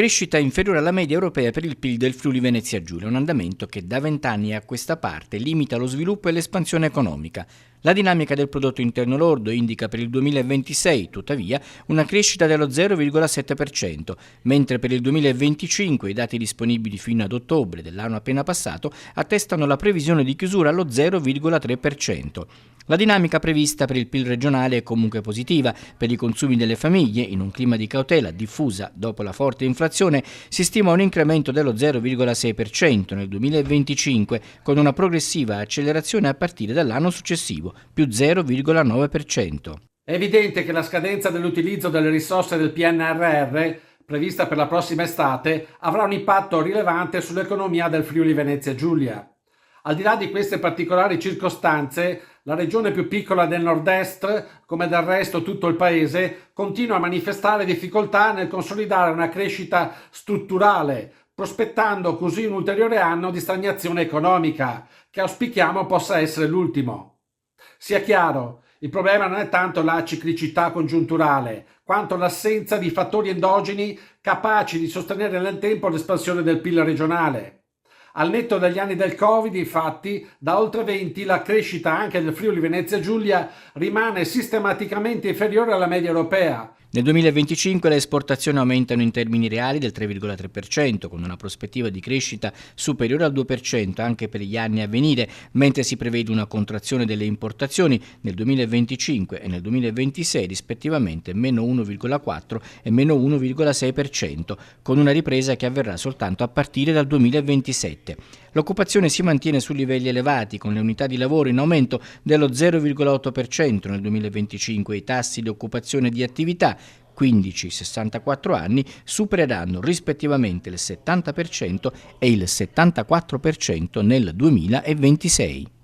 Crescita inferiore alla media europea per il PIL del Friuli Venezia Giulia, un andamento che da 20 anni a questa parte limita lo sviluppo e l'espansione economica. La dinamica del prodotto interno lordo indica per il 2026, tuttavia, una crescita dello 0,7%, mentre per il 2025 i dati disponibili fino ad ottobre dell'anno appena passato attestano la previsione di chiusura allo 0,3%. La dinamica prevista per il PIL regionale è comunque positiva. Per i consumi delle famiglie, in un clima di cautela diffusa dopo la forte inflazione, si stima un incremento dello 0,6% nel 2025, con una progressiva accelerazione a partire dall'anno successivo, più 0,9%. È evidente che la scadenza dell'utilizzo delle risorse del PNRR, prevista per la prossima estate, avrà un impatto rilevante sull'economia del Friuli Venezia Giulia. Al di là di queste particolari circostanze, la regione più piccola del nord-est, come del resto tutto il paese, continua a manifestare difficoltà nel consolidare una crescita strutturale, prospettando così un ulteriore anno di stagnazione economica, che auspichiamo possa essere l'ultimo. Sia chiaro, il problema non è tanto la ciclicità congiunturale, quanto l'assenza di fattori endogeni capaci di sostenere nel tempo l'espansione del PIL regionale. Al netto degli anni del Covid, infatti, da oltre 20 la crescita anche del Friuli Venezia Giulia rimane sistematicamente inferiore alla media europea. Nel 2025 le esportazioni aumentano in termini reali del 3,3%, con una prospettiva di crescita superiore al 2% anche per gli anni a venire, mentre si prevede una contrazione delle importazioni nel 2025 e nel 2026 rispettivamente meno 1,4 e meno 1,6%, con una ripresa che avverrà soltanto a partire dal 2027. L'occupazione si mantiene su livelli elevati, con le unità di lavoro in aumento dello 0,8% nel 2025 e i tassi di occupazione di attività 15-64 anni supereranno rispettivamente il 70% e il 74% nel 2026.